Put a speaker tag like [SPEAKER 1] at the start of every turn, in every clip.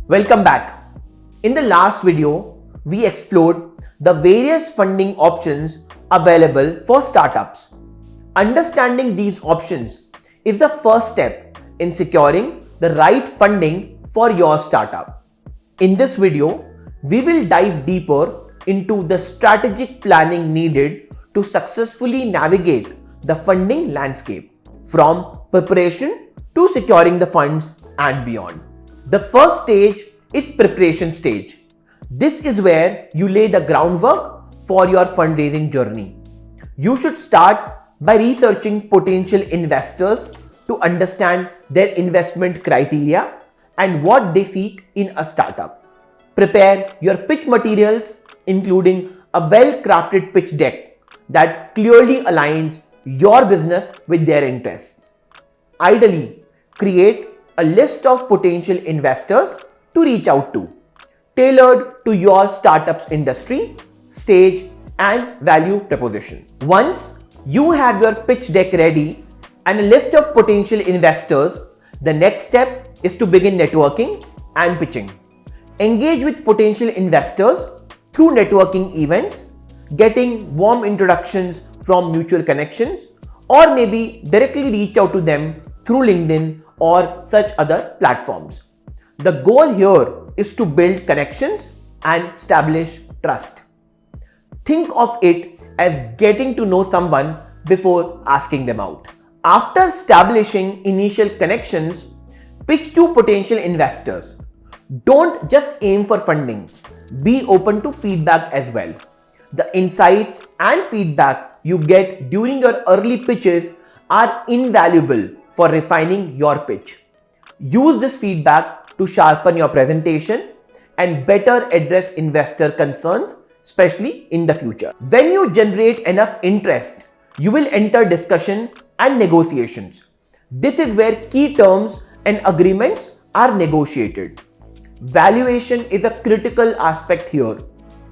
[SPEAKER 1] Welcome back. In the last video, we explored the various funding options available for startups. Understanding these options is the first step in securing the right funding for your startup. In this video, we will dive deeper into the strategic planning needed to successfully navigate the funding landscape, from preparation to securing the funds and beyond. The first stage is preparation stage. This is where you lay the groundwork for your fundraising journey. You should start by researching potential investors to understand their investment criteria and what they seek in a startup. Prepare your pitch materials, including a well-crafted pitch deck that clearly aligns your business with their interests. Ideally, create a list of potential investors to reach out to, tailored to your startup's industry, stage, and value proposition. Once you have your pitch deck ready and a list of potential investors, the next step is to begin networking and pitching. Engage with potential investors through networking events, getting warm introductions from mutual connections, or maybe directly reach out to them through LinkedIn or such other platforms. The goal here is to build connections and establish trust. Think of it as getting to know someone before asking them out. After establishing initial connections, pitch to potential investors. Don't just aim for funding. Be open to feedback as well. The insights and feedback you get during your early pitches are invaluable for refining your pitch. Use this feedback to sharpen your presentation and better address investor concerns, especially in the future. When you generate enough interest, you will enter discussion and negotiations. This is where key terms and agreements are negotiated. Valuation is a critical aspect here,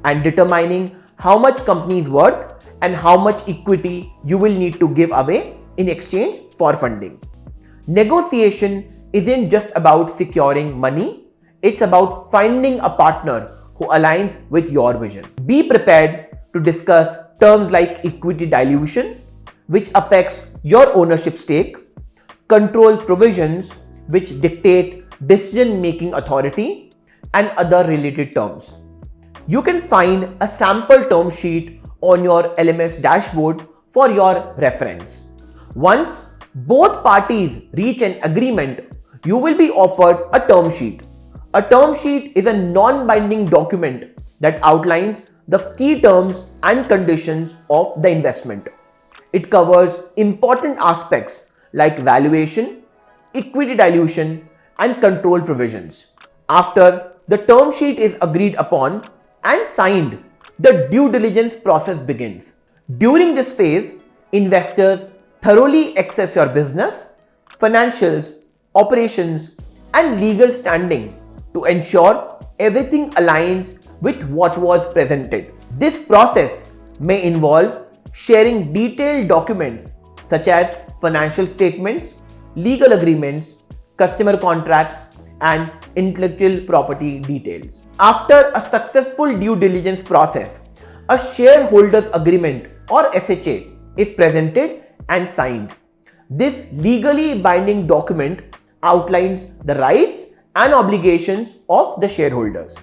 [SPEAKER 1] and determining how much company is worth and how much equity you will need to give away in exchange for funding. Negotiation isn't just about securing money, it's about finding a partner who aligns with your vision. Be prepared to discuss terms like equity dilution, which affects your ownership stake, control provisions, which dictate decision-making authority, and other related terms. You can find a sample term sheet on your LMS dashboard for your reference. Once both parties reach an agreement, you will be offered a term sheet. A term sheet is a non-binding document that outlines the key terms and conditions of the investment. It covers important aspects like valuation, equity dilution, and control provisions. After the term sheet is agreed upon and signed, the due diligence process begins. During this phase, investors thoroughly assess your business, financials, operations, and legal standing to ensure everything aligns with what was presented. This process may involve sharing detailed documents such as financial statements, legal agreements, customer contracts, and intellectual property details. After a successful due diligence process, a shareholders agreement or SHA is presented and signed. This legally binding document outlines the rights and obligations of the shareholders.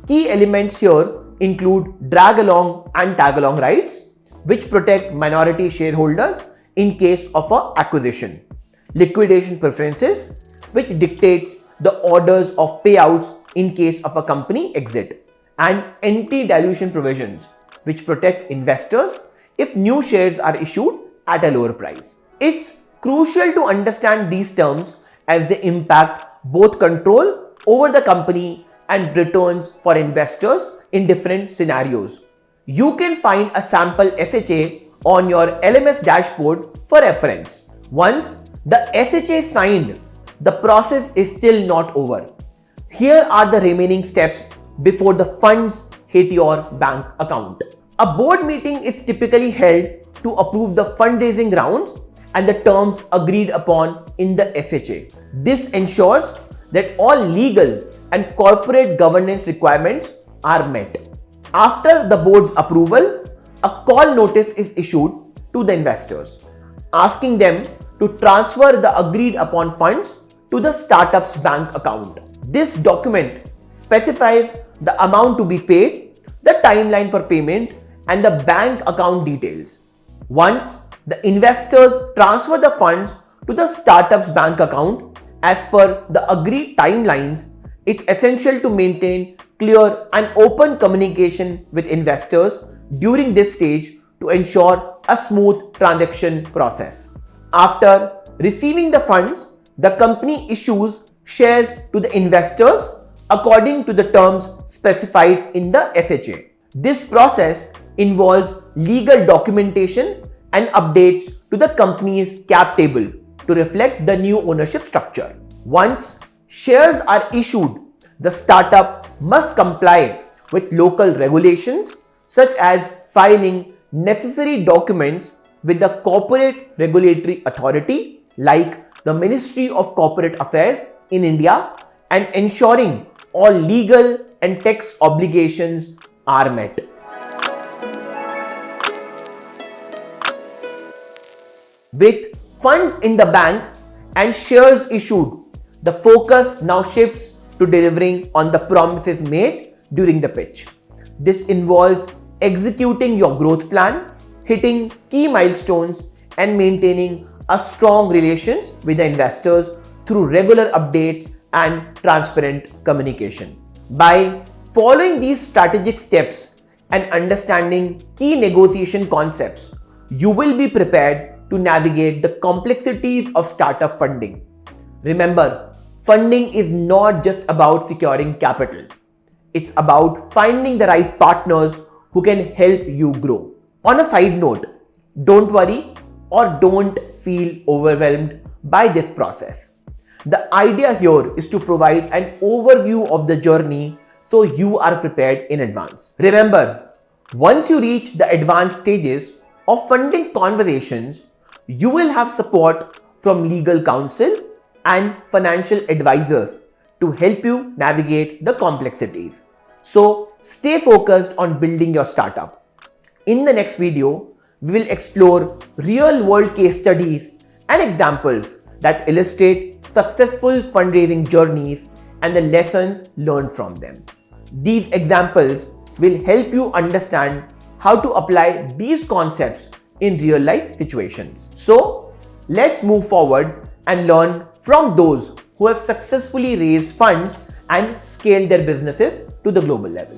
[SPEAKER 1] Key elements here include drag-along and tag-along rights, which protect minority shareholders in case of an acquisition, liquidation preferences, which dictates the orders of payouts in case of a company exit, and anti-dilution provisions, which protect investors if new shares are issued at a lower price. It's crucial to understand these terms as they impact both control over the company and returns for investors in different scenarios. You can find a sample SHA on your LMS dashboard for reference. Once the SHA is signed, the process is still not over. Here are the remaining steps before the funds hit your bank account. A board meeting is typically held to approve the fundraising rounds and the terms agreed upon in the SHA. This ensures that all legal and corporate governance requirements are met. After the board's approval, a call notice is issued to the investors, asking them to transfer the agreed upon funds to the startup's bank account. This document specifies the amount to be paid, the timeline for payment, and the bank account details. Once the investors transfer the funds to the startup's bank account as per the agreed timelines, it's essential to maintain clear and open communication with investors during this stage to ensure a smooth transaction process. After receiving the funds, the company issues shares to the investors according to the terms specified in the SHA. This process involves legal documentation and updates to the company's cap table to reflect the new ownership structure. Once shares are issued, the startup must comply with local regulations such as filing necessary documents with the corporate regulatory authority like the Ministry of Corporate Affairs in India and ensuring all legal and tax obligations are met. With funds in the bank and shares issued, the focus now shifts to delivering on the promises made during the pitch. This involves executing your growth plan, hitting key milestones, and maintaining a strong relations with the investors through regular updates and transparent communication. By following these strategic steps and understanding key negotiation concepts, you will be prepared to navigate the complexities of startup funding. Remember, funding is not just about securing capital. It's about finding the right partners who can help you grow. On a side note, don't worry or don't feel overwhelmed by this process. The idea here is to provide an overview of the journey so you are prepared in advance. Remember, once you reach the advanced stages of funding conversations, you will have support from legal counsel and financial advisors to help you navigate the complexities. So stay focused on building your startup. In the next video, we will explore real-world case studies and examples that illustrate successful fundraising journeys and the lessons learned from them. These examples will help you understand how to apply these concepts in real-life situations. So let's move forward and learn from those who have successfully raised funds and scaled their businesses to the global level.